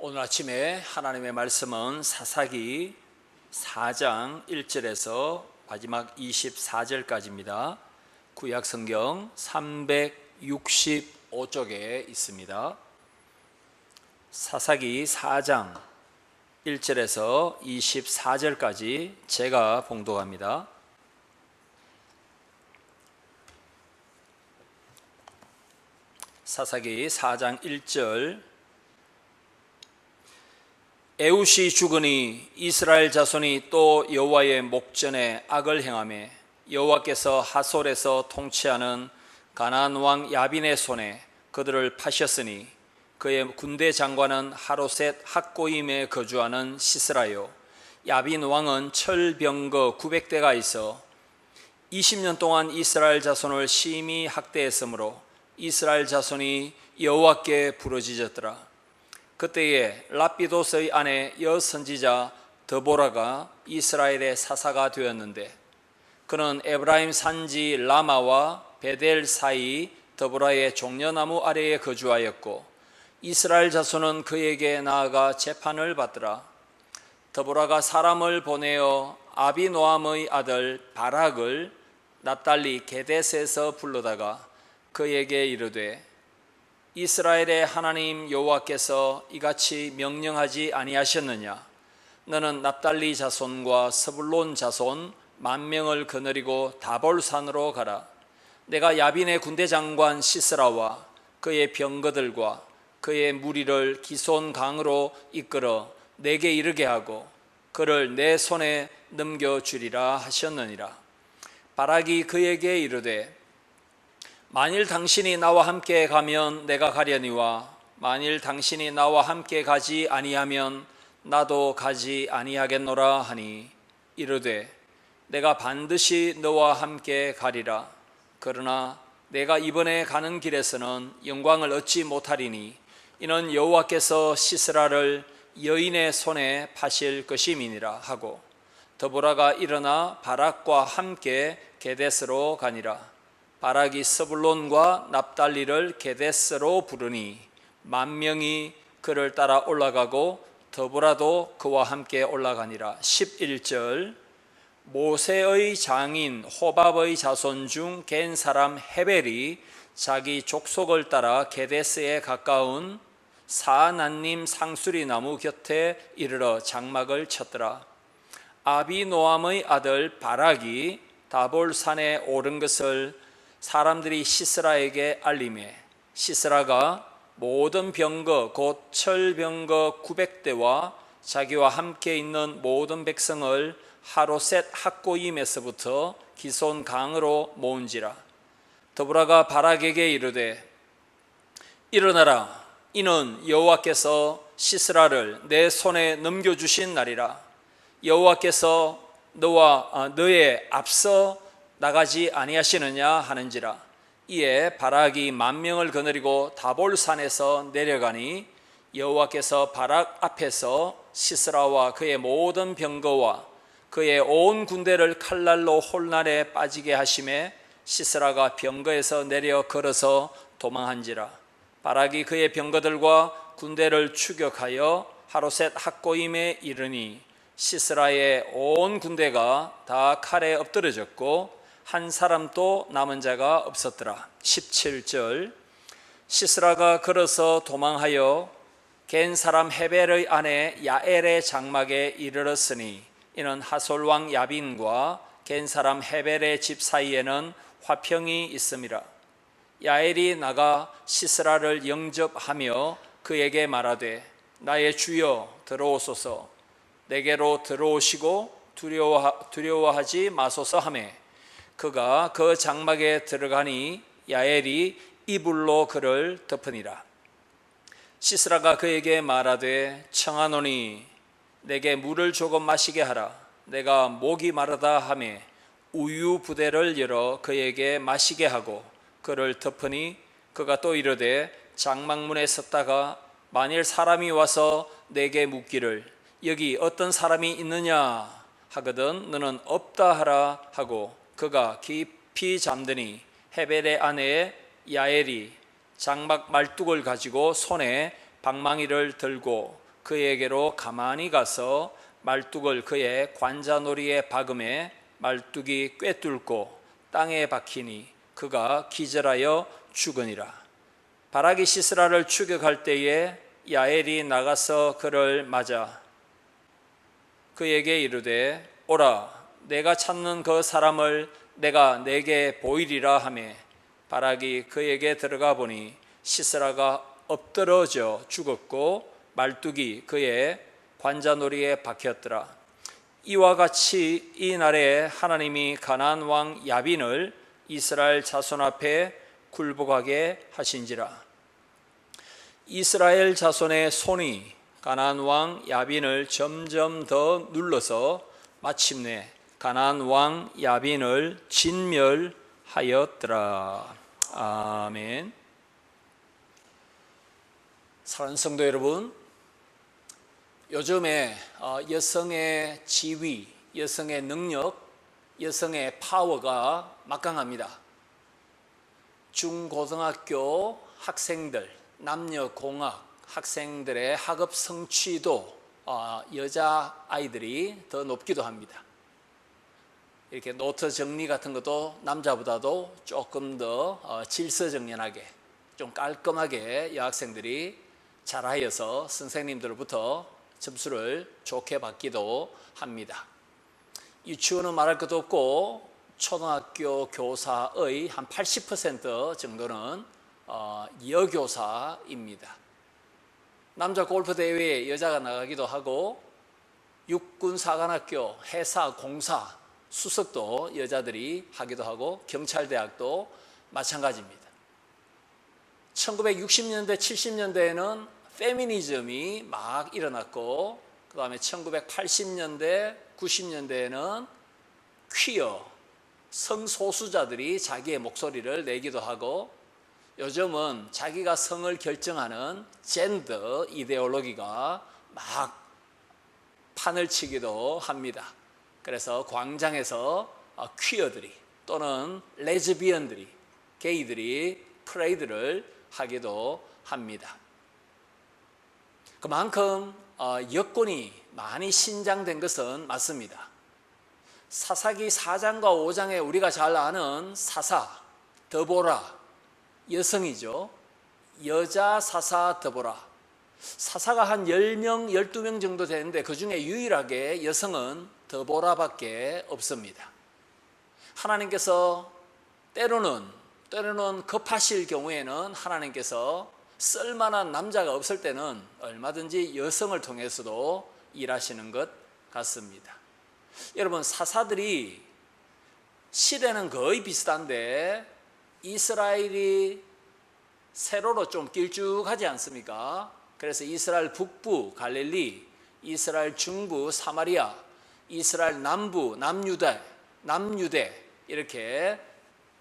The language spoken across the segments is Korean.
오늘 아침에 하나님의 말씀은 사사기 4장 1절에서 마지막 24절까지입니다. 구약성경 365쪽에 있습니다. 사사기 4장 1절에서 24절까지 제가 봉독합니다. 사사기 4장 1절. 에훗이 죽으니 이스라엘 자손이 또 여호와의 목전에 악을 행하며 여호와께서 하솔에서 통치하는 가나안 왕 야빈의 손에 그들을 파셨으니 그의 군대 장관은 하로셋 학고임에 거주하는 시스라요. 야빈 왕은 철병거 900대가 있어 20년 동안 이스라엘 자손을 심히 학대했으므로 이스라엘 자손이 여호와께 부르짖었더라. 그때에 라피도스의 아내 여선지자 드보라가 이스라엘의 사사가 되었는데 그는 에브라임 산지 라마와 베델 사이 드보라의 종려나무 아래에 거주하였고 이스라엘 자손은 그에게 나아가 재판을 받더라. 드보라가 사람을 보내어 아비노함의 아들 바락을 납달리 게데스에서 불러다가 그에게 이르되 이스라엘의 하나님 여호와께서 이같이 명령하지 아니하셨느냐? 너는 납달리 자손과 스불론 자손 10,000명을 거느리고 다볼산으로 가라. 내가 야빈의 군대 장관 시스라와 그의 병거들과 그의 무리를 기손 강으로 이끌어 내게 이르게 하고 그를 내 손에 넘겨주리라 하셨느니라. 바락이 그에게 이르되 만일 당신이 나와 함께 가면 내가 가려니와 만일 당신이 나와 함께 가지 아니하면 나도 가지 아니하겠노라 하니 이르되 내가 반드시 너와 함께 가리라. 그러나 내가 이번에 가는 길에서는 영광을 얻지 못하리니 이는 여호와께서 시스라를 여인의 손에 파실 것임이니라 하고 드보라가 일어나 바락과 함께 게데스로 가니라. 바락이 스불론과 납달리를 게데스로 부르니 10,000명이 그를 따라 올라가고 드보라도 그와 함께 올라가니라. 11절. 모세의 장인 호밥의 자손 중 겐 사람 헤벨이 자기 족속을 따라 게데스에 가까운 사난님 상수리 나무 곁에 이르러 장막을 쳤더라. 아비노함의 아들 바락이 다볼산에 오른 것을 사람들이 시스라에게 알리매 시스라가 모든 병거 곧 철병거 900대와 자기와 함께 있는 모든 백성을 하로셋 학고임에서부터 기손 강으로 모은지라. 드보라가 바락에게 이르되 일어나라. 이는 여호와께서 시스라를 내 손에 넘겨주신 날이라. 여호와께서 너와 너의 앞서 나가지 아니하시느냐 하는지라. 이에 바락이 10,000명을 거느리고 다볼산에서 내려가니 여호와께서 바락 앞에서 시스라와 그의 모든 병거와 그의 온 군대를 칼날로 혼란에 빠지게 하심에 시스라가 병거에서 내려 걸어서 도망한지라. 바락이 그의 병거들과 군대를 추격하여 하로셋 학고임에 이르니 시스라의 온 군대가 다 칼에 엎드러졌고 한 사람도 남은 자가 없었더라. 17절. 시스라가 걸어서 도망하여 겐 사람 헤벨의 아내 야엘의 장막에 이르렀으니 이는 하솔 왕 야빈과 겐 사람 헤벨의 집 사이에는 화평이 있음이라. 야엘이 나가 시스라를 영접하며 그에게 말하되 나의 주여 들어오소서. 내게로 들어오시고 두려워하지 마소서 하매 그가 그 장막에 들어가니 야엘이 이불로 그를 덮으니라. 시스라가 그에게 말하되 청하노니 내게 물을 조금 마시게 하라. 내가 목이 마르다 하매 우유 부대를 열어 그에게 마시게 하고 그를 덮으니 그가 또 이르되 장막문에 섰다가 만일 사람이 와서 내게 묻기를 여기 어떤 사람이 있느냐 하거든 너는 없다 하라 하고 그가 깊이 잠드니 헤벨의 아내 야엘이 장막 말뚝을 가지고 손에 방망이를 들고 그에게로 가만히 가서 말뚝을 그의 관자놀이에 박음에 말뚝이 꿰뚫고 땅에 박히니 그가 기절하여 죽으니라. 바락이 시스라를 추격할 때에 야엘이 나가서 그를 맞아 그에게 이르되 오라, 내가 찾는 그 사람을 내가 내게 보이리라 하매 바락이 그에게 들어가 보니 시스라가 엎드러져 죽었고 말뚝이 그의 관자놀이에 박혔더라. 이와 같이 이 날에 하나님이 가나안 왕 야빈을 이스라엘 자손 앞에 굴복하게 하신지라. 이스라엘 자손의 손이 가나안 왕 야빈을 점점 더 눌러서 마침내 가나안 왕 야빈을 진멸하였더라. 아멘. 사랑하는 성도 여러분, 요즘에 여성의 지위, 여성의 능력, 여성의 파워가 막강합니다. 중고등학교 학생들, 남녀공학 학생들의 학업 성취도 여자아이들이 더 높기도 합니다. 이렇게 노트 정리 같은 것도 남자보다도 조금 더 질서정연하게, 좀 깔끔하게 여학생들이 잘하여서 선생님들로부터 점수를 좋게 받기도 합니다. 유치원은 말할 것도 없고 초등학교 교사의 한 80% 정도는 여교사입니다. 남자 골프 대회에 여자가 나가기도 하고 육군 사관학교 해사 공사 수석도 여자들이 하기도 하고 경찰대학도 마찬가지입니다. 1960년대 70년대에는 페미니즘이 막 일어났고 그 다음에 1980년대 90년대에는 퀴어 성소수자들이 자기의 목소리를 내기도 하고 요즘은 자기가 성을 결정하는 젠더 이데올로기가 막 판을 치기도 합니다. 그래서 광장에서 퀴어들이 또는 레즈비언들이, 게이들이 프레이드를 하기도 합니다. 그만큼 여권이 많이 신장된 것은 맞습니다. 사사기 4장과 5장에 우리가 잘 아는 사사 드보라, 여성이죠. 여자 사사 드보라. 사사가 한 10명, 12명 정도 되는데 그 중에 유일하게 여성은 드보라밖에 없습니다. 하나님께서 때로는 급하실 경우에는 하나님께서 쓸만한 남자가 없을 때는 얼마든지 여성을 통해서도 일하시는 것 같습니다. 여러분, 사사들이 시대는 거의 비슷한데 이스라엘이 세로로 좀 길쭉하지 않습니까? 그래서 이스라엘 북부 갈릴리, 이스라엘 중부 사마리아, 이스라엘 남부 남유대 이렇게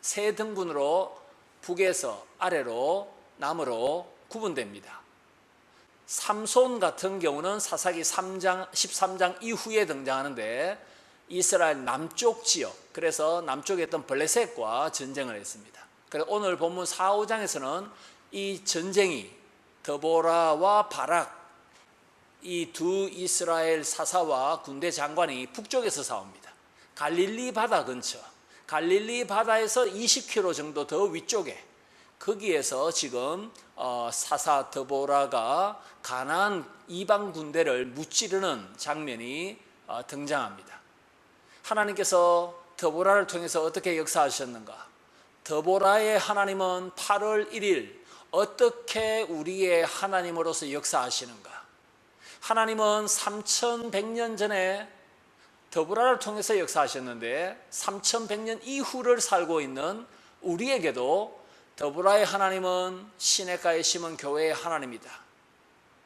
세 등분으로 북에서 아래로 남으로 구분됩니다. 삼손 같은 경우는 사사기 13장 이후에 등장하는데 이스라엘 남쪽 지역, 그래서 남쪽에 있던 블레셋과 전쟁을 했습니다. 그래서 오늘 본문 4, 5장에서는 이 전쟁이 드보라와 바락, 이 두 이스라엘 사사와 군대 장관이 북쪽에서 싸웁니다. 갈릴리 바다 근처, 갈릴리 바다에서 20km 정도 더 위쪽에, 거기에서 지금 사사 드보라가 가나안 이방 군대를 무찌르는 장면이 등장합니다. 하나님께서 드보라를 통해서 어떻게 역사하셨는가? 드보라의 하나님은 8월 1일 어떻게 우리의 하나님으로서 역사하시는가? 하나님은 3100년 전에 드보라를 통해서 역사하셨는데 3100년 이후를 살고 있는 우리에게도 드보라의 하나님은 시냇가에 심은 교회의 하나님이다.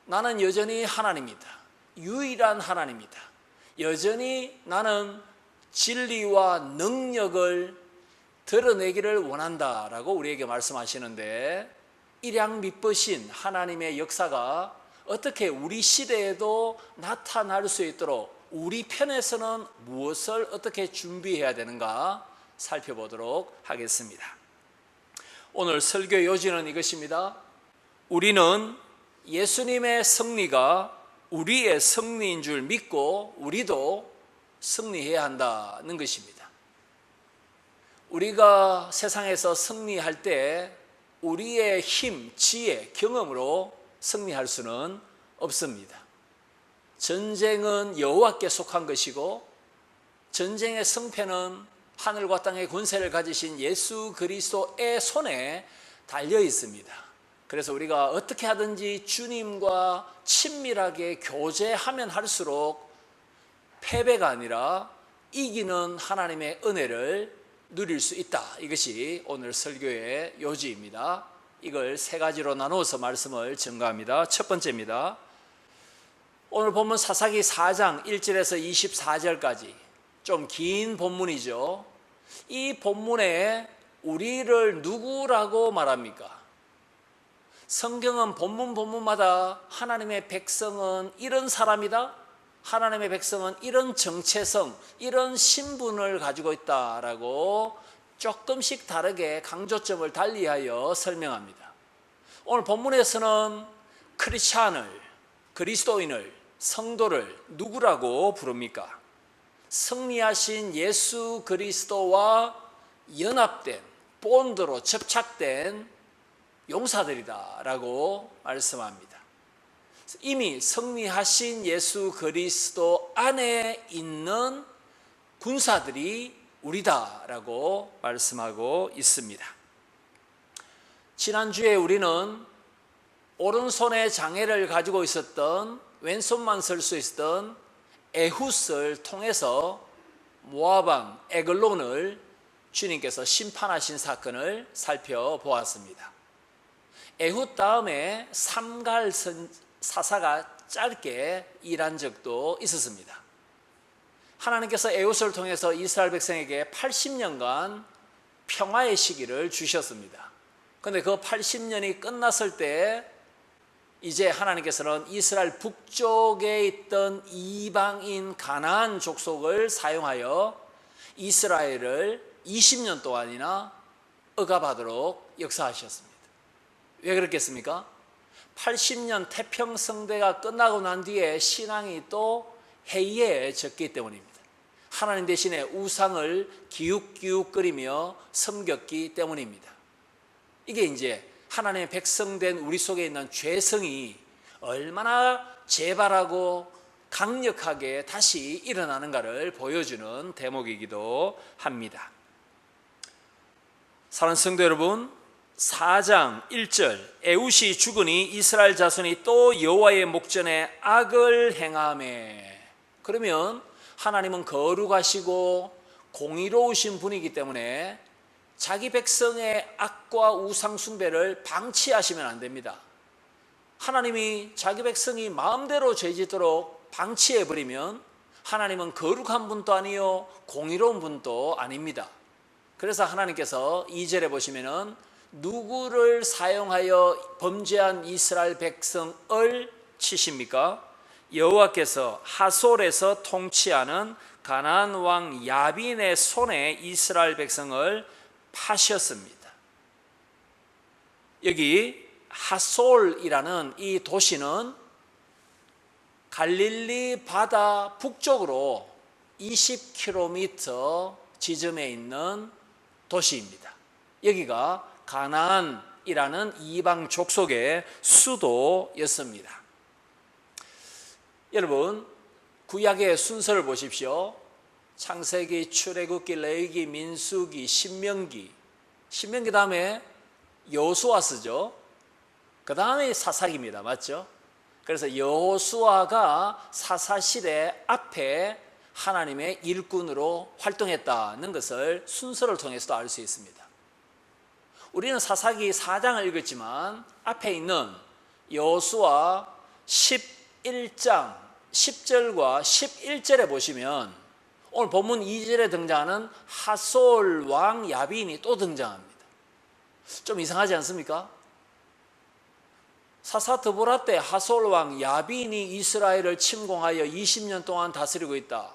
나는 여전히 하나님이다. 유일한 하나님이다. 여전히 나는 진리와 능력을 드러내기를 원한다라고 우리에게 말씀하시는데, 일양 믿으신 하나님의 역사가 어떻게 우리 시대에도 나타날 수 있도록 우리 편에서는 무엇을 어떻게 준비해야 되는가 살펴보도록 하겠습니다. 오늘 설교 요지는 이것입니다. 우리는 예수님의 승리가 우리의 승리인 줄 믿고 우리도 승리해야 한다는 것입니다. 우리가 세상에서 승리할 때 우리의 힘, 지혜, 경험으로 승리할 수는 없습니다. 전쟁은 여호와께 속한 것이고 전쟁의 승패는 하늘과 땅의 권세를 가지신 예수 그리스도의 손에 달려 있습니다. 그래서 우리가 어떻게 하든지 주님과 친밀하게 교제하면 할수록 패배가 아니라 이기는 하나님의 은혜를 누릴 수 있다. 이것이 오늘 설교의 요지입니다. 이걸 세 가지로 나누어서 말씀을 증거합니다. 첫 번째입니다. 오늘 본문 사사기 4장 1절에서 24절까지 좀 긴 본문이죠. 이 본문에 우리를 누구라고 말합니까? 성경은 본문마다 하나님의 백성은 이런 사람이다, 하나님의 백성은 이런 정체성, 이런 신분을 가지고 있다라고 조금씩 다르게 강조점을 달리하여 설명합니다. 오늘 본문에서는 크리스찬을, 그리스도인을, 성도를 누구라고 부릅니까? 승리하신 예수 그리스도와 연합된, 본드로 접착된 용사들이다라고 말씀합니다. 이미 승리하신 예수 그리스도 안에 있는 군사들이 우리다라고 말씀하고 있습니다. 지난주에 우리는 오른손에 장애를 가지고 있었던, 왼손만 쓸 수 있었던 에훗을 통해서 모압 왕 에글론을 주님께서 심판하신 사건을 살펴보았습니다. 에훗 다음에 삼갈 사사가 짧게 일한 적도 있었습니다. 하나님께서 에훗을 통해서 이스라엘 백성에게 80년간 평화의 시기를 주셨습니다. 그런데 그 80년이 끝났을 때 이제 하나님께서는 이스라엘 북쪽에 있던 이방인 가나안 족속을 사용하여 이스라엘을 20년 동안이나 억압하도록 역사하셨습니다. 왜 그렇겠습니까? 80년 태평성대가 끝나고 난 뒤에 신앙이 또 해이해졌기 때문입니다. 하나님 대신에 우상을 기웃기웃거리며 섬겼기 때문입니다. 이게 이제 하나님의 백성된 우리 속에 있는 죄성이 얼마나 재발하고 강력하게 다시 일어나는가를 보여주는 대목이기도 합니다. 사랑하는 성도 여러분, 4장 1절 에훗이 죽으니 이스라엘 자손이 또 여호와의 목전에 악을 행하매. 그러면 하나님은 거룩하시고 공의로우신 분이기 때문에 자기 백성의 악과 우상 숭배를 방치하시면 안 됩니다. 하나님이 자기 백성이 마음대로 죄짓도록 방치해버리면 하나님은 거룩한 분도 아니요 공의로운 분도 아닙니다. 그래서 하나님께서 2절에 보시면은 누구를 사용하여 범죄한 이스라엘 백성을 치십니까? 여호와께서 하솔에서 통치하는 가나안 왕 야빈의 손에 이스라엘 백성을 파셨습니다. 여기 하솔이라는 이 도시는 갈릴리 바다 북쪽으로 20km 지점에 있는 도시입니다. 여기가 가나안이라는 이방 족속의 수도였습니다. 여러분, 구약의 순서를 보십시오. 창세기, 출애굽기, 레위기, 민수기, 신명기 다음에 여호수아 쓰죠. 그 다음에 사사기입니다. 맞죠? 그래서 여호수아가 사사시대 앞에 하나님의 일꾼으로 활동했다는 것을 순서를 통해서도 알 수 있습니다. 우리는 사사기 4장을 읽었지만 앞에 있는 여호수아 11장 10절과 11절에 보시면 오늘 본문 2절에 등장하는 하솔 왕 야빈이 또 등장합니다. 좀 이상하지 않습니까? 사사드보라 때 하솔 왕 야빈이 이스라엘을 침공하여 20년 동안 다스리고 있다.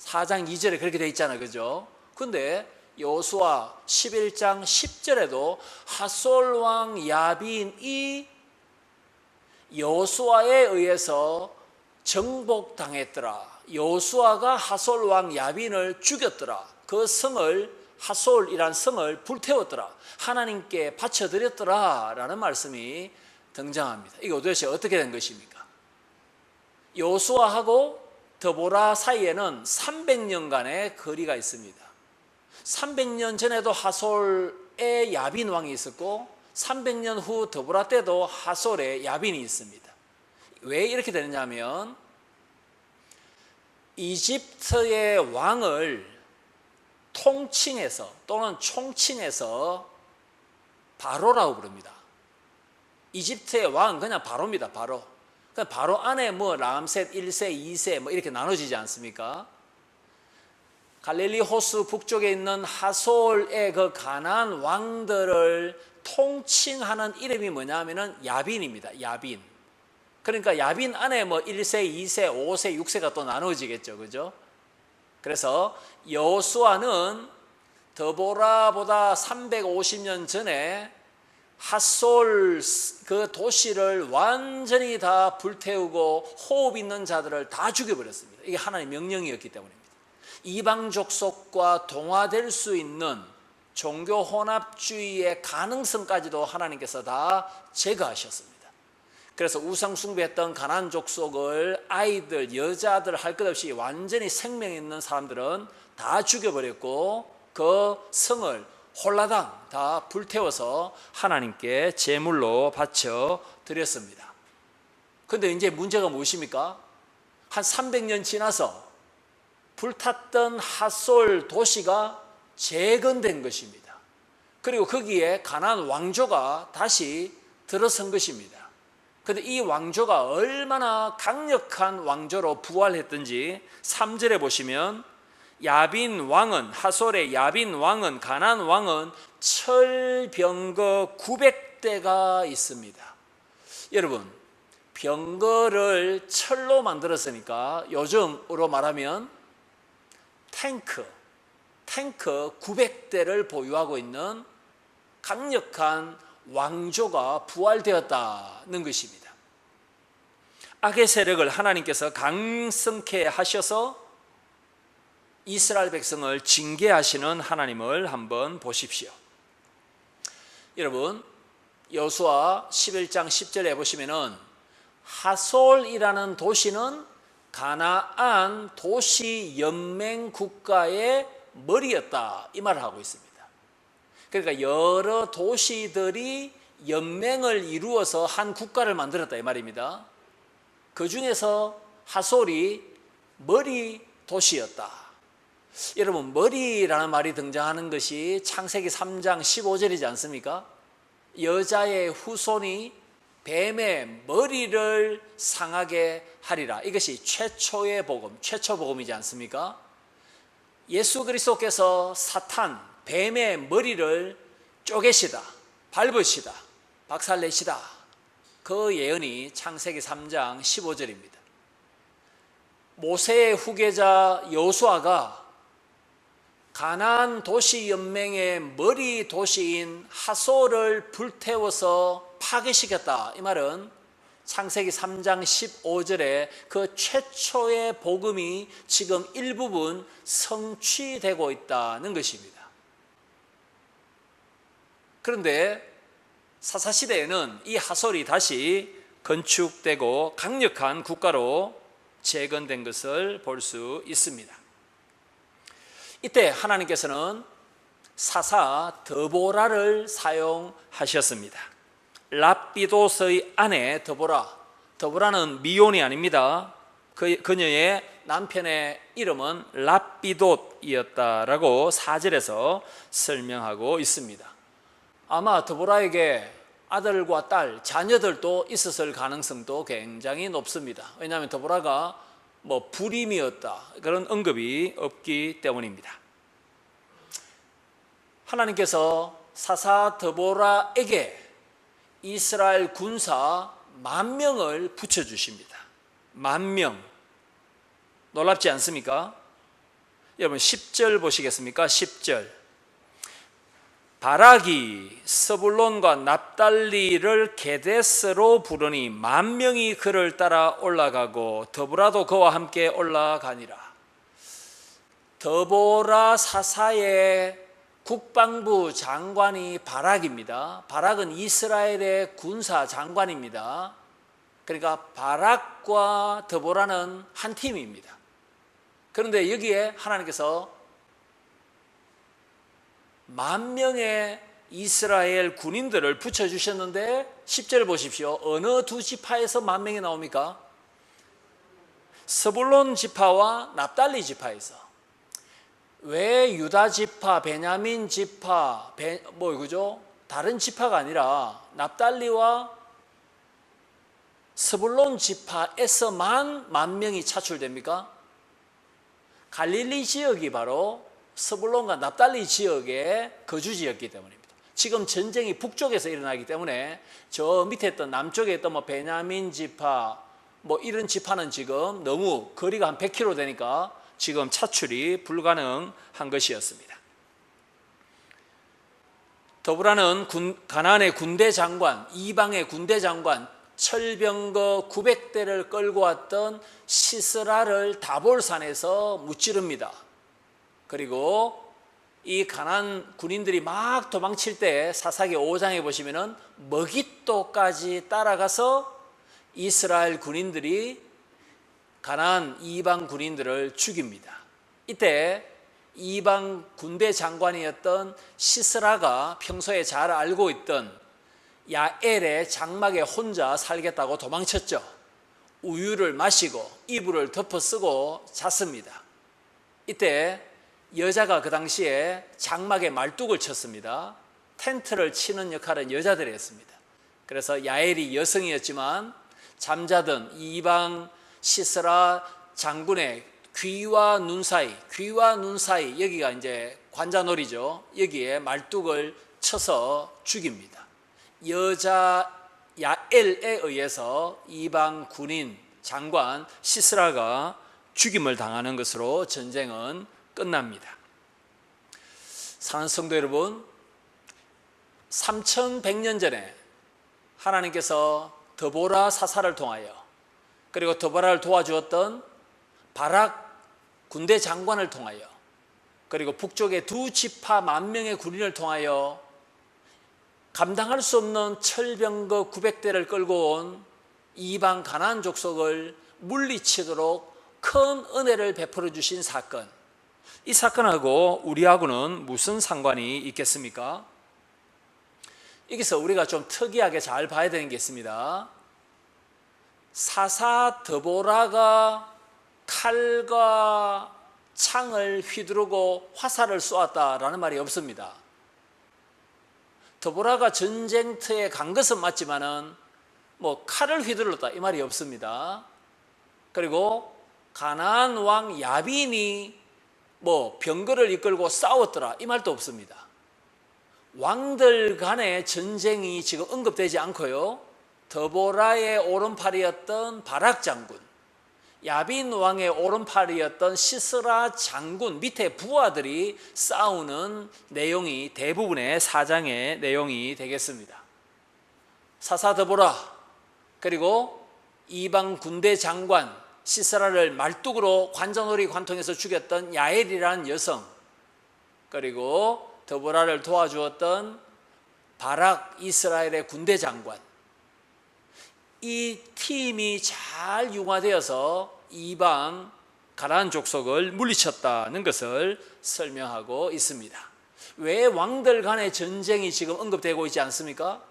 4장 2절에 그렇게 돼 있잖아요. 그죠? 근데 여호수아 11장 10절에도 하솔 왕 야빈이 여호수아에 의해서 정복당했더라. 여호수아가 하솔 왕 야빈을 죽였더라. 그 성을, 하솔이란 성을 불태웠더라. 하나님께 바쳐드렸더라 라는 말씀이 등장합니다. 이게 도대체 어떻게 된 것입니까? 여호수아하고 드보라 사이에는 300년간의 거리가 있습니다. 300년 전에도 하솔의 야빈 왕이 있었고 300년 후 드보라 때도 하솔의 야빈이 있습니다. 왜 이렇게 되느냐 하면 이집트의 왕을 통칭해서 또는 총칭해서 바로라고 부릅니다. 이집트의 왕은 그냥 바로입니다. 바로. 바로 안에 뭐 람셋 1세, 2세 뭐 이렇게 나눠지지 않습니까? 갈릴리 호수 북쪽에 있는 하솔의 그 가나안 왕들을 통칭하는 이름이 뭐냐면은 야빈입니다. 야빈. 그러니까 야빈 안에 뭐 1세, 2세, 5세, 6세가 또 나눠지겠죠. 그죠? 그래서 여호수아는 드보라보다 350년 전에 하솔 그 도시를 완전히 다 불태우고 호흡 있는 자들을 다 죽여버렸습니다. 이게 하나님의 명령이었기 때문입니다. 이방 족속과 동화될 수 있는 종교 혼합주의의 가능성까지도 하나님께서 다 제거하셨습니다. 그래서 우상 숭배했던 가나안 족속을 아이들, 여자들 할 것 없이 완전히 생명 있는 사람들은 다 죽여버렸고 그 성을 홀라당 다 불태워서 하나님께 제물로 바쳐 드렸습니다. 그런데 이제 문제가 무엇입니까? 한 300년 지나서 불탔던 하솔 도시가 재건된 것입니다. 그리고 거기에 가나안 왕조가 다시 들어선 것입니다. 그런데 이 왕조가 얼마나 강력한 왕조로 부활했던지 3절에 보시면 야빈 왕은, 하솔의 야빈 왕은, 가나안 왕은 철병거 900대가 있습니다. 여러분, 병거를 철로 만들었으니까 요즘으로 말하면 탱크 900대를 보유하고 있는 강력한 왕조가 부활되었다는 것입니다. 악의 세력을 하나님께서 강성케 하셔서 이스라엘 백성을 징계하시는 하나님을 한번 보십시오. 여러분, 여호수아 11장 10절에 보시면은 하솔이라는 도시는 가나안 도시 연맹 국가의 머리였다 이 말을 하고 있습니다. 그러니까 여러 도시들이 연맹을 이루어서 한 국가를 만들었다 이 말입니다. 그 중에서 하솔이 머리 도시였다. 여러분, 머리라는 말이 등장하는 것이 창세기 3장 15절이지 않습니까? 여자의 후손이 뱀의 머리를 상하게 하리라. 이것이 최초의 복음, 최초 복음이지 않습니까? 예수 그리스도께서 사탄, 뱀의 머리를 쪼개시다, 밟으시다, 박살내시다. 그 예언이 창세기 3장 15절입니다. 모세의 후계자 여호수아가 가나안 도시 연맹의 머리 도시인 하솔을 불태워서 파괴시켰다. 이 말은 창세기 3장 15절에 그 최초의 복음이 지금 일부분 성취되고 있다는 것입니다. 그런데 사사시대에는 이 하솔이 다시 건축되고 강력한 국가로 재건된 것을 볼 수 있습니다. 이때 하나님께서는 사사 드보라를 사용하셨습니다. 랍비돗의 아내 드보라는 미혼이 아닙니다. 그녀의 남편의 이름은 랍비돗이었다라고 4절에서 설명하고 있습니다. 아마 드보라에게 아들과 딸, 자녀들도 있었을 가능성도 굉장히 높습니다. 왜냐하면 드보라가 불임이었다 그런 언급이 없기 때문입니다. 하나님께서 사사 드보라에게 이스라엘 군사 10,000명을 붙여주십니다. 10,000명. 놀랍지 않습니까? 여러분 10절 보시겠습니까? 10절. 바락이 스불론과 납달리를 게데스로 부르니 10,000명이 그를 따라 올라가고 드보라도 그와 함께 올라가니라. 드보라 사사의 국방부 장관이 바락입니다. 바락은 이스라엘의 군사 장관입니다. 그러니까 바락과 드보라는 한 팀입니다. 그런데 여기에 하나님께서 10,000명의 이스라엘 군인들을 붙여주셨는데 10절 보십시오. 어느 두 지파에서 10,000명이 나옵니까? 스불론 지파와 납달리 지파에서. 왜 유다 지파, 베냐민 지파, 그죠? 다른 지파가 아니라 납달리와 스불론 지파에서만 10,000명이 차출됩니까? 갈릴리 지역이 바로 스불론과 납달리 지역의 거주지였기 때문입니다. 지금 전쟁이 북쪽에서 일어나기 때문에 저 밑에 있던 남쪽에 있던 베냐민 지파 이런 지파는 지금 너무 거리가 한 100km 되니까 지금 차출이 불가능한 것이었습니다. 드보라는 가나안의 군대 장관, 이방의 군대 장관, 철병거 900대를 끌고 왔던 시스라를 다볼산에서 무찌릅니다. 그리고 이 가나안 군인들이 막 도망칠 때 사사기 5장에 보시면은 머깃도까지 따라가서 이스라엘 군인들이 가나안 이방 군인들을 죽입니다. 이때 이방 군대 장관이었던 시스라가 평소에 잘 알고 있던 야엘의 장막에 혼자 살겠다고 도망쳤죠. 우유를 마시고 이불을 덮어 쓰고 잤습니다. 이때 여자가 그 당시에 장막에 말뚝을 쳤습니다. 텐트를 치는 역할은 여자들이 했습니다. 그래서 야엘이 여성이었지만 잠자던 이방 시스라 장군의 귀와 눈 사이 여기가 이제 관자놀이죠. 여기에 말뚝을 쳐서 죽입니다. 여자 야엘에 의해서 이방 군인 장관 시스라가 죽임을 당하는 것으로 전쟁은 끝납니다. 사랑하는 성도 여러분, 3100년 전에 하나님께서 드보라 사사를 통하여 그리고 드보라를 도와주었던 바락 군대 장관을 통하여 그리고 북쪽의 두 지파 10,000명의 군인을 통하여 감당할 수 없는 철병거 900대를 끌고 온 이방 가나안 족속을 물리치도록 큰 은혜를 베풀어 주신 사건, 이 사건하고 우리하고는 무슨 상관이 있겠습니까? 여기서 우리가 좀 특이하게 잘 봐야 되는 게 있습니다. 사사 드보라가 칼과 창을 휘두르고 화살을 쏘았다라는 말이 없습니다. 드보라가 전쟁터에 간 것은 맞지만은 칼을 휘둘렀다 이 말이 없습니다. 그리고 가나안 왕 야빈이 병거를 이끌고 싸웠더라 이 말도 없습니다. 왕들 간의 전쟁이 지금 언급되지 않고요. 드보라의 오른팔이었던 바락 장군, 야빈 왕의 오른팔이었던 시스라 장군 밑에 부하들이 싸우는 내용이 대부분의 사장의 내용이 되겠습니다. 사사 드보라 그리고 이방 군대 장관 시스라를 말뚝으로 관자놀이 관통해서 죽였던 야엘이라는 여성, 그리고 드보라를 도와주었던 바락 이스라엘의 군대 장관, 이 팀이 잘 융화되어서 이방 가나안 족속을 물리쳤다는 것을 설명하고 있습니다. 왜 왕들 간의 전쟁이 지금 언급되고 있지 않습니까?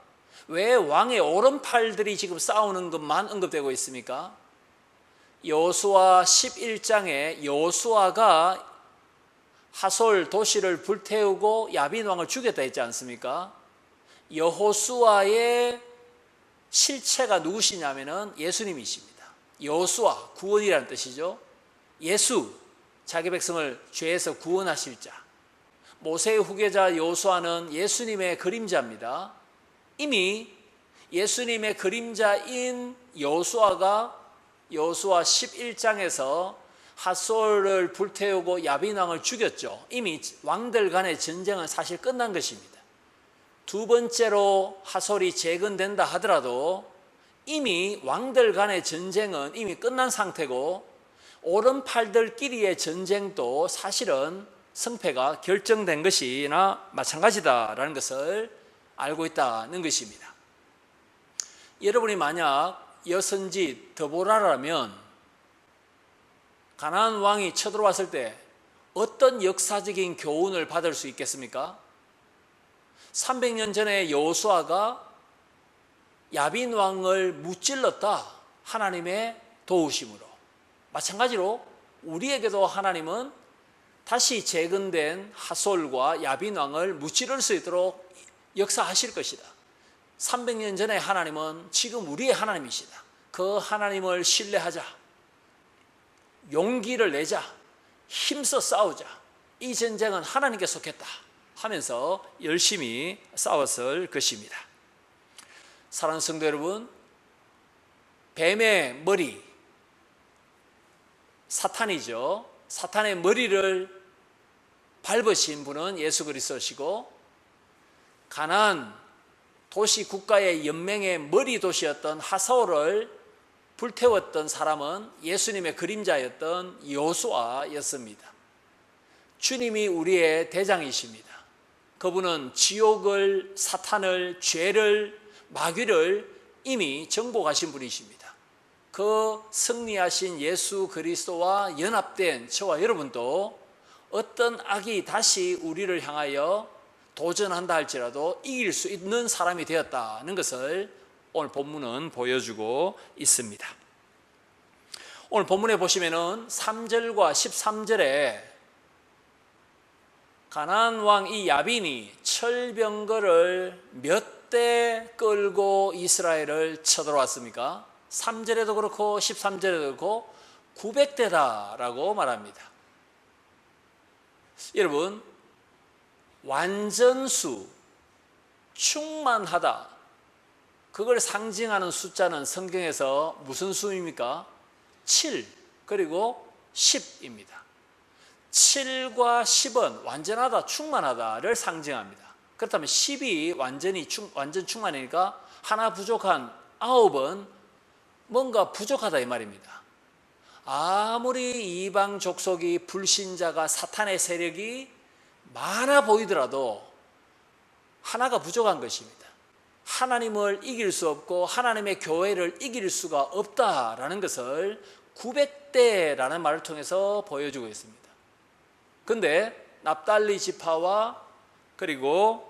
왜 왕의 오른팔들이 지금 싸우는 것만 언급되고 있습니까? 여호수아 11장에 여호수아가 하솔 도시를 불태우고 야빈 왕을 죽였다 했지 않습니까? 여호수아의 실체가 누구시냐면은 예수님이십니다. 여호수아, 구원이라는 뜻이죠. 예수, 자기 백성을 죄에서 구원하실 자. 모세의 후계자 여호수아는 예수님의 그림자입니다. 이미 예수님의 그림자인 여호수아가 여호수아 11장에서 핫솔을 불태우고 야빈 왕을 죽였죠. 이미 왕들 간의 전쟁은 사실 끝난 것입니다. 두 번째로 하솔이 재건된다 하더라도 이미 왕들 간의 전쟁은 이미 끝난 상태고 오른팔들끼리의 전쟁도 사실은 승패가 결정된 것이나 마찬가지다라는 것을 알고 있다는 것입니다. 여러분이 만약 여선지 드보라라면 가나안 왕이 쳐들어왔을 때 어떤 역사적인 교훈을 받을 수 있겠습니까? 300년 전에 여호수아가 야빈 왕을 무찔렀다, 하나님의 도우심으로. 마찬가지로 우리에게도 하나님은 다시 재건된 하솔과 야빈 왕을 무찌를 수 있도록 역사하실 것이다. 300년 전에 하나님은 지금 우리의 하나님이시다. 그 하나님을 신뢰하자, 용기를 내자, 힘써 싸우자. 이 전쟁은 하나님께 속했다 하면서 열심히 싸웠을 것입니다. 사랑하는 성도 여러분, 뱀의 머리, 사탄이죠. 사탄의 머리를 밟으신 분은 예수 그리스도시고, 가나안 도시 국가의 연맹의 머리 도시였던 하솔을 불태웠던 사람은 예수님의 그림자였던 여호수아였습니다. 주님이 우리의 대장이십니다. 그분은 지옥을, 사탄을, 죄를, 마귀를 이미 정복하신 분이십니다. 그 승리하신 예수 그리스도와 연합된 저와 여러분도 어떤 악이 다시 우리를 향하여 도전한다 할지라도 이길 수 있는 사람이 되었다는 것을 오늘 본문은 보여주고 있습니다. 오늘 본문에 보시면은 3절과 13절에 가나안 왕 이 야빈이 철병거를 몇 대 끌고 이스라엘을 쳐들어왔습니까? 3절에도 그렇고 13절에도 그렇고 900대다라고 말합니다. 여러분, 완전수, 충만하다, 그걸 상징하는 숫자는 성경에서 무슨 수입니까? 7 그리고 10입니다. 7과 10은 완전하다, 충만하다를 상징합니다. 그렇다면 10이 완전 충만이니까 하나 부족한 9은 뭔가 부족하다 이 말입니다. 아무리 이방 족속이, 불신자가, 사탄의 세력이 많아 보이더라도 하나가 부족한 것입니다. 하나님을 이길 수 없고 하나님의 교회를 이길 수가 없다라는 것을 900대라는 말을 통해서 보여주고 있습니다. 그런데 납달리 지파와 그리고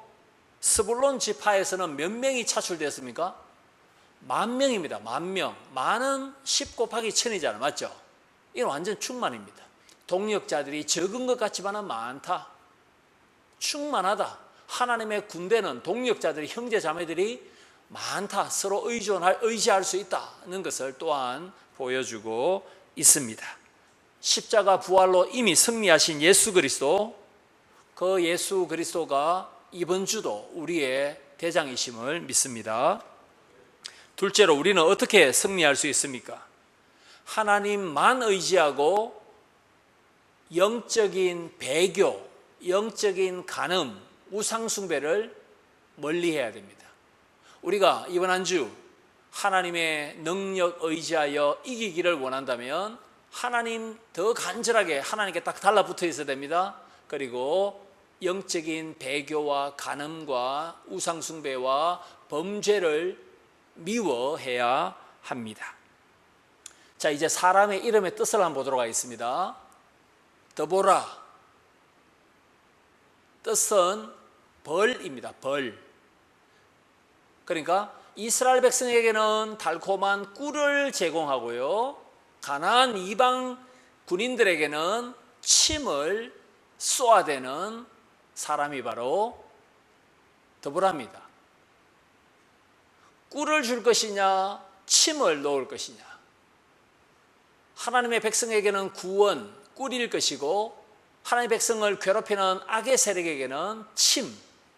스불론 지파에서는 몇 명이 차출되었습니까? 10,000명입니다. 10,000명. 만은 10 곱하기 1000이잖아요. 맞죠? 이건 완전 충만입니다. 동력자들이 적은 것 같지만은 많다. 충만하다. 하나님의 군대는 동력자들이, 형제 자매들이 많다. 서로 의지할 수 있다는 것을 또한 보여주고 있습니다. 십자가 부활로 이미 승리하신 예수 그리스도, 그 예수 그리스도가 이번 주도 우리의 대장이심을 믿습니다. 둘째로 우리는 어떻게 승리할 수 있습니까? 하나님만 의지하고 영적인 배교, 영적인 간음, 우상숭배를 멀리해야 됩니다. 우리가 이번 한 주 하나님의 능력 의지하여 이기기를 원한다면 하나님 더 간절하게 하나님께 딱 달라붙어 있어야 됩니다. 그리고 영적인 배교와 간음과 우상숭배와 범죄를 미워해야 합니다. 자, 이제 사람의 이름의 뜻을 한번 보도록 하겠습니다. 드보라, 뜻은 벌입니다. 벌. 그러니까 이스라엘 백성에게는 달콤한 꿀을 제공하고요, 가나안 이방 군인들에게는 침을 쏘아대는 사람이 바로 드보라입니다. 꿀을 줄 것이냐, 침을 놓을 것이냐. 하나님의 백성에게는 구원, 꿀일 것이고 하나님의 백성을 괴롭히는 악의 세력에게는 침,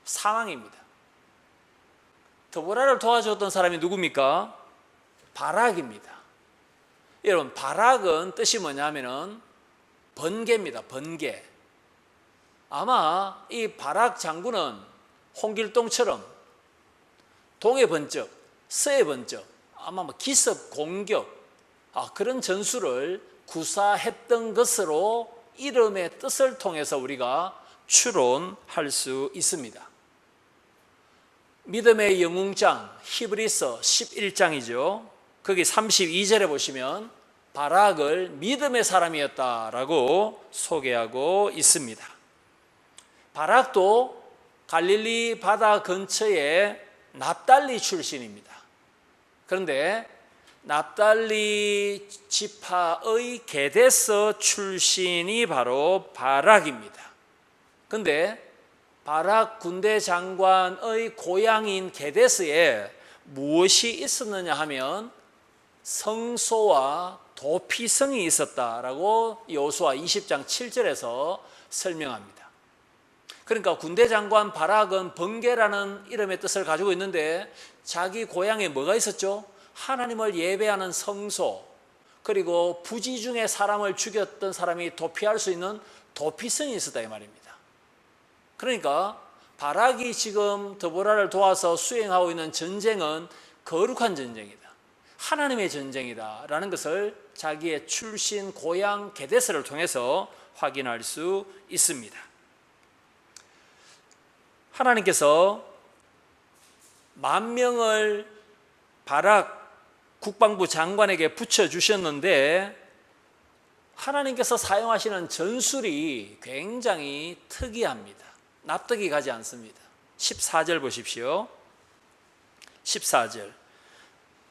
사망입니다. 드보라를 도와줬던 사람이 누굽니까? 바락입니다. 여러분, 바락은 뜻이 뭐냐면은 번개입니다. 번개. 아마 이 바락 장군은 홍길동처럼 동해 번쩍, 서해 번쩍, 아마 기습 공격, 그런 전술을 구사했던 것으로 이름의 뜻을 통해서 우리가 추론할 수 있습니다. 믿음의 영웅장 히브리서 11장이죠. 거기 32절에 보시면 바락을 믿음의 사람이었다라고 소개하고 있습니다. 바락도 갈릴리 바다 근처에 납달리 출신입니다. 그런데 납달리 지파의 게데스 출신이 바로 바락입니다. 그런데 바락 군대 장관의 고향인 게데스에 무엇이 있었느냐 하면 성소와 도피성이 있었다라고 여호수아 20장 7절에서 설명합니다. 그러니까 군대 장관 바락은 번개라는 이름의 뜻을 가지고 있는데 자기 고향에 뭐가 있었죠? 하나님을 예배하는 성소, 그리고 부지 중에 사람을 죽였던 사람이 도피할 수 있는 도피성이 있었다 이 말입니다. 그러니까 바락이 지금 드보라를 도와서 수행하고 있는 전쟁은 거룩한 전쟁이다, 하나님의 전쟁이다 라는 것을 자기의 출신 고향 게데스를 통해서 확인할 수 있습니다. 하나님께서 10,000명을 바락 국방부 장관에게 붙여주셨는데 하나님께서 사용하시는 전술이 굉장히 특이합니다. 납득이 가지 않습니다. 14절 보십시오. 14절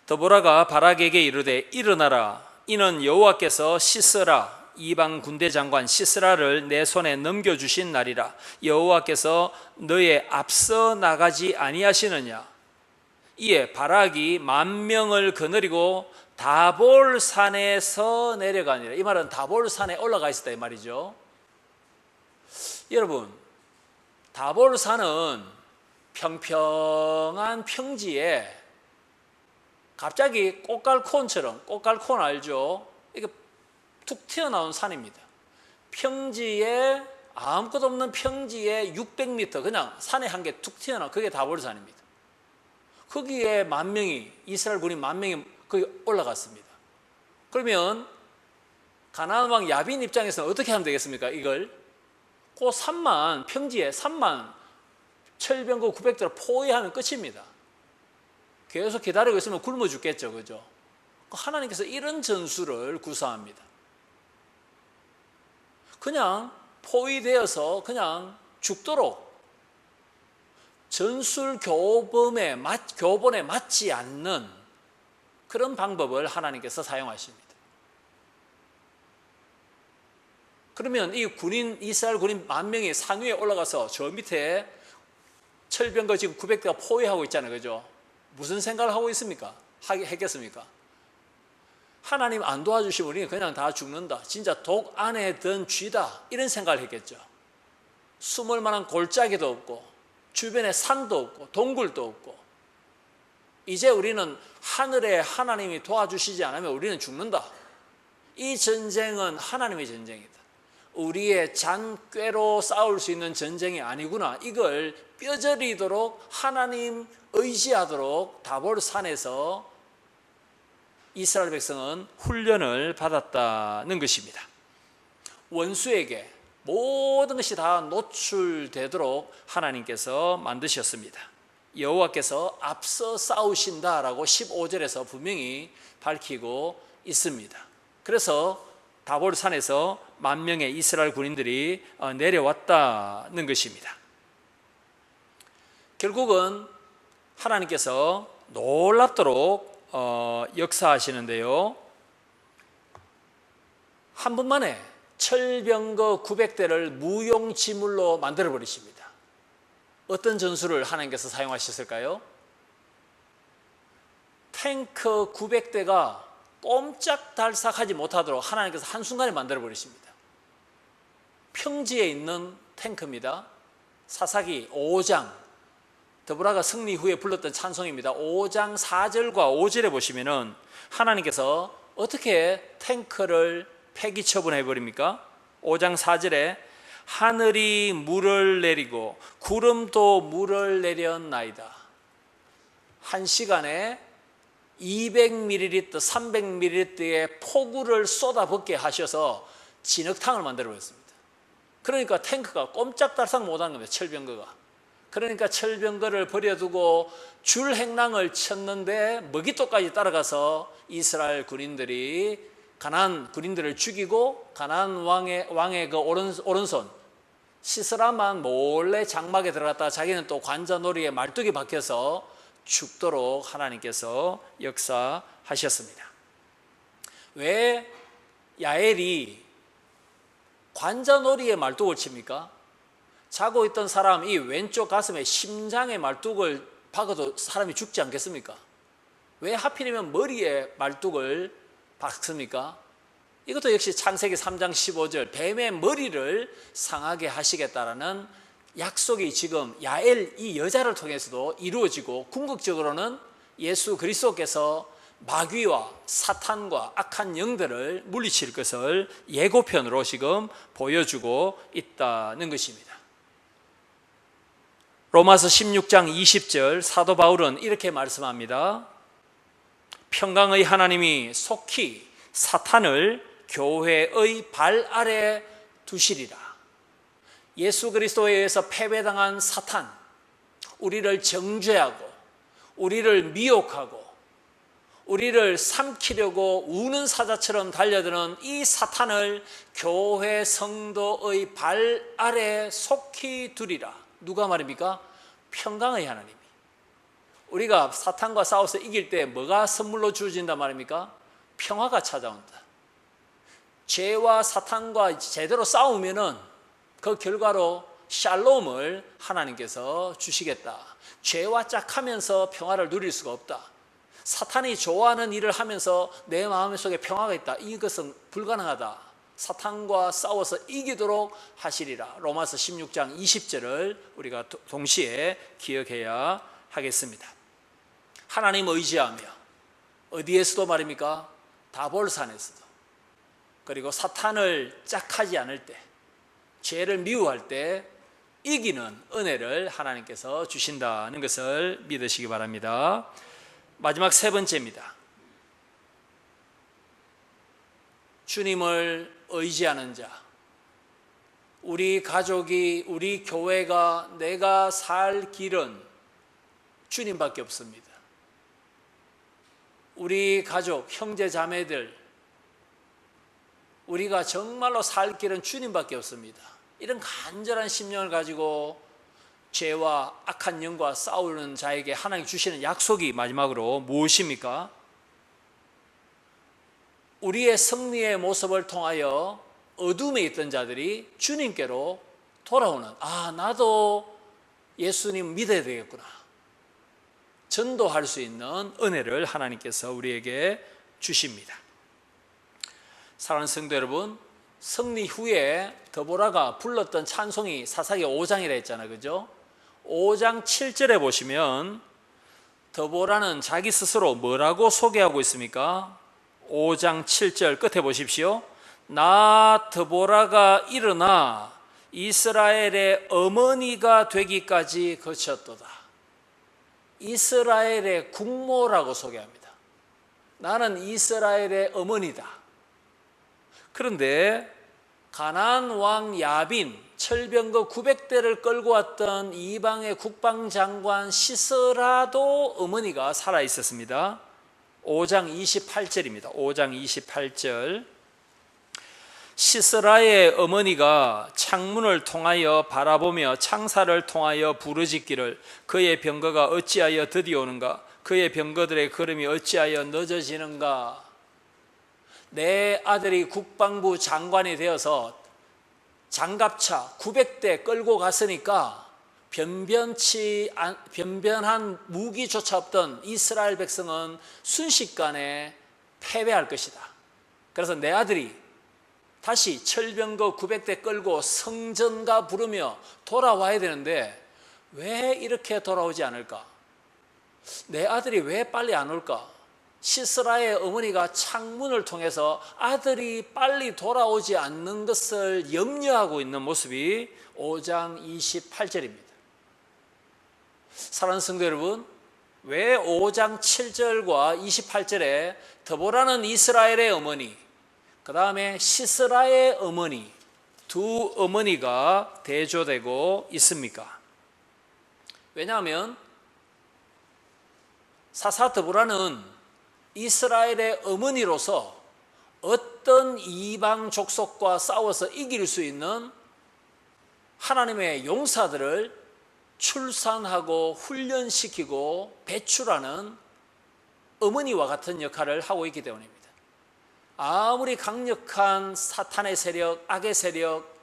드보라가 바락에게 이르되 일어나라, 이는 여호와께서 시스라 이방 군대 장관 시스라를 내 손에 넘겨주신 날이라. 여호와께서 너의 앞서 나가지 아니하시느냐. 이에 바락이 10,000명을 거느리고 다볼산에서 내려가니라. 이 말은 다볼산에 올라가 있었다 이 말이죠. 여러분, 다볼산은 평평한 평지에 갑자기 꽃갈콘처럼, 꽃갈콘 알죠? 이게 툭 튀어나온 산입니다. 평지에, 아무것도 없는 평지에 600m 그냥 산에 한 개 툭 튀어나온, 그게 다볼산입니다. 거기에 10,000명이, 이스라엘 군인 10,000명이 거기 올라갔습니다. 그러면 가나안 왕 야빈 입장에서는 어떻게 하면 되겠습니까? 이걸 그 산만, 평지에 산만 철병거 900대로 포위하면 끝입니다. 계속 기다리고 있으면 굶어 죽겠죠, 그죠? 하나님께서 이런 전술을 구사합니다. 그냥 포위되어서 그냥 죽도록 전술 교본에 맞지 않는 그런 방법을 하나님께서 사용하십니다. 그러면 이 군인, 이스라엘 군인 10,000명이 산 위에 올라가서 저 밑에 철병거 지금 900대가 포위하고 있잖아요, 그죠? 무슨 생각을 하고 있습니까? 했겠습니까? 하나님 안 도와주시면 우리는 그냥 다 죽는다, 진짜 독 안에 든 쥐다, 이런 생각을 했겠죠. 숨을 만한 골짜기도 없고 주변에 산도 없고 동굴도 없고 이제 우리는 하늘에 하나님이 도와주시지 않으면 우리는 죽는다. 이 전쟁은 하나님의 전쟁이다. 우리의 잔꾀로 싸울 수 있는 전쟁이 아니구나. 이걸 뼈저리도록 하나님 의지하도록 다볼산에서 이스라엘 백성은 훈련을 받았다는 것입니다. 원수에게 모든 것이 다 노출되도록 하나님께서 만드셨습니다. 여호와께서 앞서 싸우신다라고 15절에서 분명히 밝히고 있습니다. 그래서 다볼산에서 10,000명의 이스라엘 군인들이 내려왔다는 것입니다. 결국은 하나님께서 놀랍도록 역사하시는데요, 한 번 만에 철병거 900대를 무용지물로 만들어 버리십니다. 어떤 전술을 하나님께서 사용하셨을까요? 탱크 900대가 꼼짝달싹하지 못하도록 하나님께서 한순간에 만들어 버리십니다. 평지에 있는 탱크입니다. 사사기 5장, 드보라가 승리 후에 불렀던 찬송입니다. 5장 4절과 5절에 보시면은 하나님께서 어떻게 탱크를 폐기 처분해 버립니까? 5장 4절에 하늘이 물을 내리고 구름도 물을 내렸나이다. 1시간에 200ml, 300ml의 폭우를 쏟아붓게 하셔서 진흙탕을 만들어 버렸습니다. 그러니까 탱크가 꼼짝달싹 못하는 겁니다. 철병거가. 그러니까 철병거를 버려두고 줄행랑을 쳤는데 먹이토까지 따라가서 이스라엘 군인들이 가나안 군인들을 죽이고 가나안 왕의 그 오른손 시스라만 몰래 장막에 들어갔다가 자기는 또 관자놀이에 말뚝이 박혀서 죽도록 하나님께서 역사하셨습니다. 왜 야엘이 관자놀이에 말뚝을 칩니까? 자고 있던 사람 이 왼쪽 가슴에 심장에 말뚝을 박아도 사람이 죽지 않겠습니까? 왜 하필이면 머리에 말뚝을 박습니까? 이것도 역시 창세기 3장 15절 뱀의 머리를 상하게 하시겠다라는 약속이 지금 야엘 이 여자를 통해서도 이루어지고 궁극적으로는 예수 그리스도께서 마귀와 사탄과 악한 영들을 물리칠 것을 예고편으로 지금 보여주고 있다는 것입니다. 로마서 16장 20절 사도 바울은 이렇게 말씀합니다. 평강의 하나님이 속히 사탄을 교회의 발 아래 두시리라. 예수 그리스도에 의해서 패배당한 사탄, 우리를 정죄하고 우리를 미혹하고 우리를 삼키려고 우는 사자처럼 달려드는 이 사탄을 교회 성도의 발 아래 속히 두리라. 누가 말입니까? 평강의 하나님이. 우리가 사탄과 싸워서 이길 때 뭐가 선물로 주어진단 말입니까? 평화가 찾아온다. 죄와 사탄과 제대로 싸우면은 그 결과로 샬롬을 하나님께서 주시겠다. 죄와 짝하면서 평화를 누릴 수가 없다. 사탄이 좋아하는 일을 하면서 내 마음속에 평화가 있다. 이것은 불가능하다. 사탄과 싸워서 이기도록 하시리라. 로마서 16장 20절을 우리가 동시에 기억해야 하겠습니다. 하나님 의지하며 어디에서도 말입니까? 다볼산에서도, 그리고 사탄을 짝하지 않을 때, 죄를 미워할 때 이기는 은혜를 하나님께서 주신다는 것을 믿으시기 바랍니다. 마지막 세 번째입니다. 주님을 의지하는 자, 우리 가족이, 우리 교회가, 내가 살 길은 주님밖에 없습니다. 우리 가족, 형제 자매들, 우리가 정말로 살 길은 주님밖에 없습니다. 이런 간절한 심령을 가지고 죄와 악한 영과 싸우는 자에게 하나님 주시는 약속이 마지막으로 무엇입니까? 우리의 승리의 모습을 통하여 어둠에 있던 자들이 주님께로 돌아오는, 나도 예수님 믿어야 되겠구나, 전도할 수 있는 은혜를 하나님께서 우리에게 주십니다. 사랑하는 성도 여러분, 승리 후에 드보라가 불렀던 찬송이 사사기 5장이라 했잖아요. 그죠? 5장 7절에 보시면 드보라는 자기 스스로 뭐라고 소개하고 있습니까? 5장 7절 끝에 보십시오. 나 드보라가 일어나 이스라엘의 어머니가 되기까지 거쳤도다. 이스라엘의 국모라고 소개합니다. 나는 이스라엘의 어머니다. 그런데 가나안 왕 야빈, 철병거 900대를 끌고 왔던 이방의 국방장관 시스라도 어머니가 살아 있었습니다. 5장 28절입니다. 5장 28절. 시스라의 어머니가 창문을 통하여 바라보며 창사를 통하여 부르짖기를 그의 병거가 어찌하여 드디어오는가, 그의 병거들의 걸음이 어찌하여 늦어지는가. 내 아들이 국방부 장관이 되어서 장갑차 900대 끌고 갔으니까 변변한 무기조차 없던 이스라엘 백성은 순식간에 패배할 것이다. 그래서 내 아들이 다시 철병거 900대 끌고 성전가 부르며 돌아와야 되는데 왜 이렇게 돌아오지 않을까? 내 아들이 왜 빨리 안 올까? 시스라의 어머니가 창문을 통해서 아들이 빨리 돌아오지 않는 것을 염려하고 있는 모습이 5장 28절입니다. 사랑하는 성도 여러분, 왜 5장 7절과 28절에 드보라는 이스라엘의 어머니, 그 다음에 시스라의 어머니, 두 어머니가 대조되고 있습니까? 왜냐하면 사사 드보라는 이스라엘의 어머니로서 어떤 이방 족속과 싸워서 이길 수 있는 하나님의 용사들을 출산하고 훈련시키고 배출하는 어머니와 같은 역할을 하고 있기 때문입니다. 아무리 강력한 사탄의 세력, 악의 세력,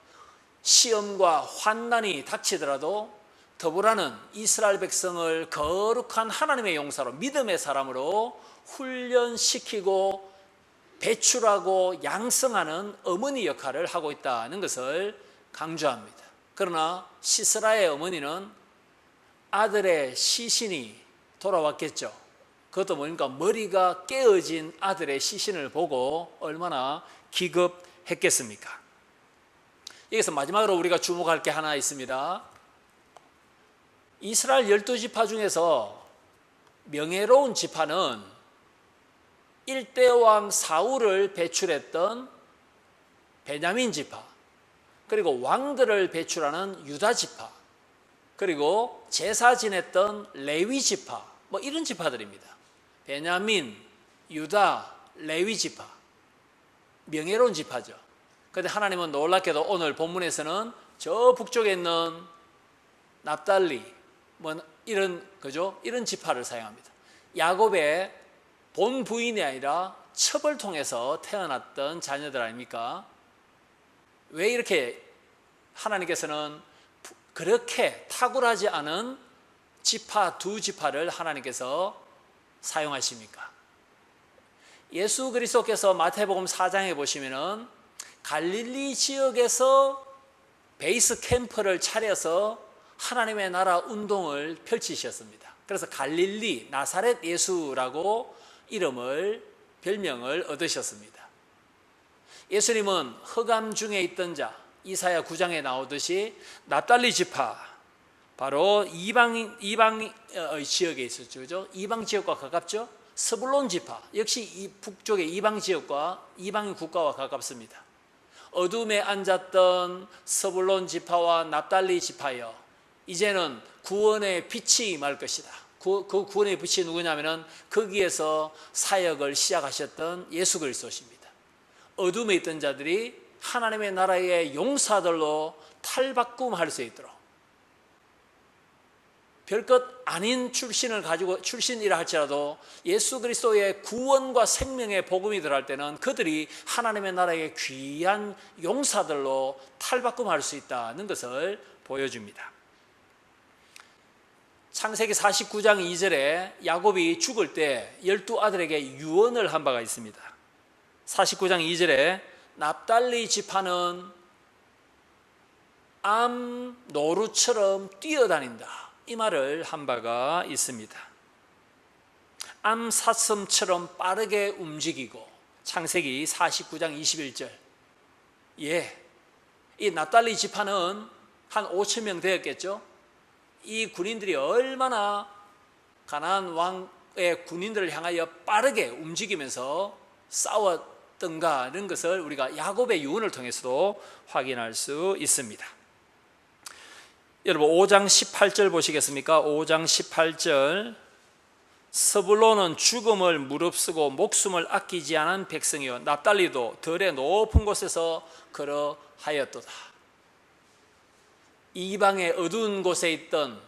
시험과 환난이 닥치더라도 드보라는 이스라엘 백성을 거룩한 하나님의 용사로, 믿음의 사람으로 훈련시키고 배출하고 양성하는 어머니 역할을 하고 있다는 것을 강조합니다. 그러나 시스라의 어머니는 아들의 시신이 돌아왔겠죠. 그것도 뭡니까? 머리가 깨어진 아들의 시신을 보고 얼마나 기겁했겠습니까? 여기서 마지막으로 우리가 주목할 게 하나 있습니다. 이스라엘 12지파 중에서 명예로운 지파는 1대 왕 사울을 배출했던 베냐민 지파, 그리고 왕들을 배출하는 유다 지파, 그리고 제사 지냈던 레위 지파, 뭐 이런 지파들입니다. 베냐민, 유다, 레위 지파, 명예로운 지파죠. 그런데 하나님은 놀랍게도 오늘 본문에서는 저 북쪽에 있는 납달리, 뭐 이런 이런 지파를 사용합니다. 야곱의 본 부인이 아니라 첩을 통해서 태어났던 자녀들 아닙니까? 왜 이렇게 하나님께서는 그렇게 탁월하지 않은 지파 두 지파를 하나님께서 사용하십니까? 예수 그리스도께서 마태복음 4장에 보시면은 갈릴리 지역에서 베이스 캠프를 차려서 하나님의 나라 운동을 펼치셨습니다. 그래서 갈릴리 나사렛 예수라고 별명을 얻으셨습니다. 예수님은 흑암 중에 있던 자, 이사야 9장에 나오듯이 납달리 지파, 바로 이방 지역에 있었죠. 그죠? 이방 지역과 가깝죠. 스불론 지파, 역시 이 북쪽의 이방 지역과 이방 국가와 가깝습니다. 어둠에 앉았던 스불론 지파와 납달리 지파여, 이제는 구원의 빛이 임할 것이다. 그 구원의 빛이 누구냐면은 거기에서 사역을 시작하셨던 예수 그리스도십니다. 어둠에 있던 자들이 하나님의 나라의 용사들로 탈바꿈할 수 있도록, 별것 아닌 출신이라 할지라도 예수 그리스도의 구원과 생명의 복음이 들어갈 때는 그들이 하나님의 나라의 귀한 용사들로 탈바꿈할 수 있다는 것을 보여줍니다. 창세기 49장 2절에 야곱이 죽을 때 12아들에게 유언을 한 바가 있습니다. 49장 2절에 납달리 지파는 암 노루처럼 뛰어다닌다, 이 말을 한 바가 있습니다. 암 사슴처럼 빠르게 움직이고, 창세기 49장 21절. 이 납달리 지파는 한 5천 명 되었겠죠. 이 군인들이 얼마나 가나안 왕의 군인들을 향하여 빠르게 움직이면서 싸웠던가 이런 것을 우리가 야곱의 유언을 통해서도 확인할 수 있습니다. 여러분 5장 18절 보시겠습니까? 5장 18절. 스불론은 죽음을 무릅쓰고 목숨을 아끼지 않은 백성이요 납달리도 들의 높은 곳에서 걸어하였도다. 이방의 어두운 곳에 있던,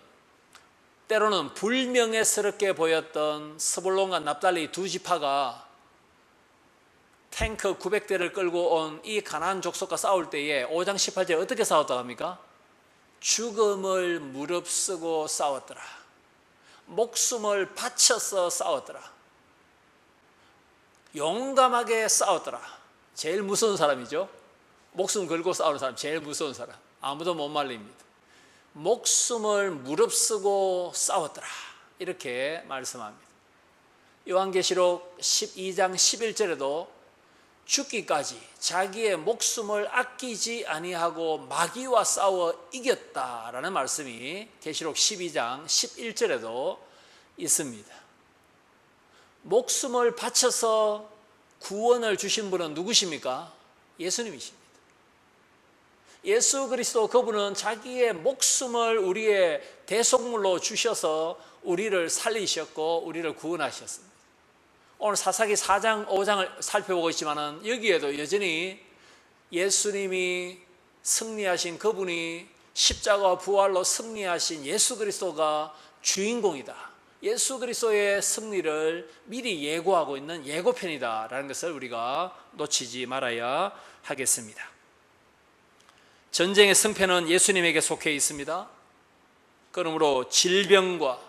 때로는 불명예스럽게 보였던 스불론과 납달리 두 지파가 탱크 900대를 끌고 온 이 가나안 족속과 싸울 때에 5장 18절에 어떻게 싸웠다고 합니까? 죽음을 무릅쓰고 싸웠더라. 목숨을 바쳐서 싸웠더라. 용감하게 싸웠더라. 제일 무서운 사람이죠. 목숨 걸고 싸우는 사람, 제일 무서운 사람. 아무도 못 말립니다. 목숨을 무릅쓰고 싸웠더라, 이렇게 말씀합니다. 요한계시록 12장 11절에도 죽기까지 자기의 목숨을 아끼지 아니하고 마귀와 싸워 이겼다라는 말씀이 계시록 12장 11절에도 있습니다. 목숨을 바쳐서 구원을 주신 분은 누구십니까? 예수님이십니다. 예수 그리스도 그분은 자기의 목숨을 우리의 대속물로 주셔서 우리를 살리셨고 우리를 구원하셨습니다. 오늘 사사기 4장 5장을 살펴보고 있지만 여기에도 여전히 예수님이 승리하신 그분이 십자가와 부활로 승리하신 예수 그리스도가 주인공이다, 예수 그리스도의 승리를 미리 예고하고 있는 예고편이다라는 것을 우리가 놓치지 말아야 하겠습니다. 전쟁의 승패는 예수님에게 속해 있습니다. 그러므로 질병과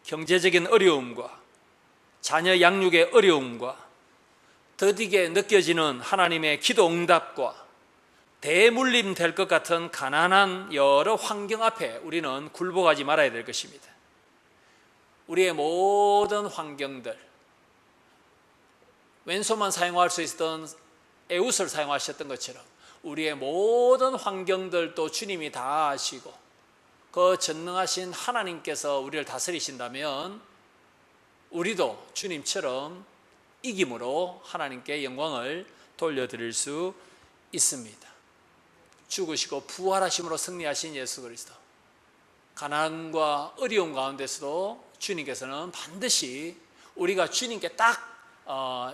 경제적인 어려움과 자녀 양육의 어려움과 더디게 느껴지는 하나님의 기도 응답과 대물림 될 것 같은 가난한 여러 환경 앞에 우리는 굴복하지 말아야 될 것입니다. 우리의 모든 환경들, 왼손만 사용할 수 있었던 에웃을 사용하셨던 것처럼 우리의 모든 환경들도 주님이 다 아시고 그 전능하신 하나님께서 우리를 다스리신다면 우리도 주님처럼 이김으로 하나님께 영광을 돌려드릴 수 있습니다. 죽으시고 부활하심으로 승리하신 예수 그리스도, 가난과 어려움 가운데서도 주님께서는 반드시 우리가 주님께 딱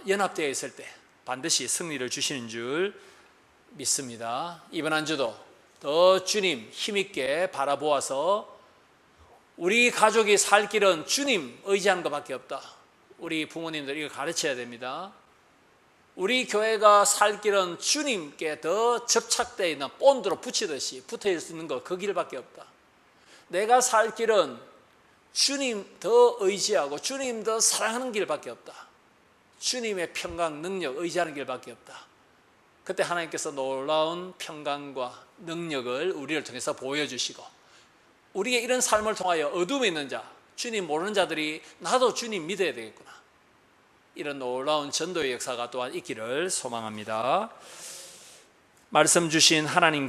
연합되어 있을 때 반드시 승리를 주시는 줄 믿습니다. 이번 한 주도 더 주님 힘있게 바라보아서 우리 가족이 살 길은 주님 의지하는 것밖에 없다. 우리 부모님들 이거 가르쳐야 됩니다. 우리 교회가 살 길은 주님께 더 접착되어 있는 본드로 붙이듯이 붙어 있는 것, 그 길밖에 없다. 내가 살 길은 주님 더 의지하고 주님 더 사랑하는 길밖에 없다. 주님의 평강, 능력 의지하는 길밖에 없다. 그때 하나님께서 놀라운 평강과 능력을 우리를 통해서 보여주시고 우리의 이런 삶을 통하여 어둠에 있는 자, 주님 모르는 자들이 나도 주님 믿어야 되겠구나, 이런 놀라운 전도의 역사가 또한 있기를 소망합니다. 말씀 주신 하나님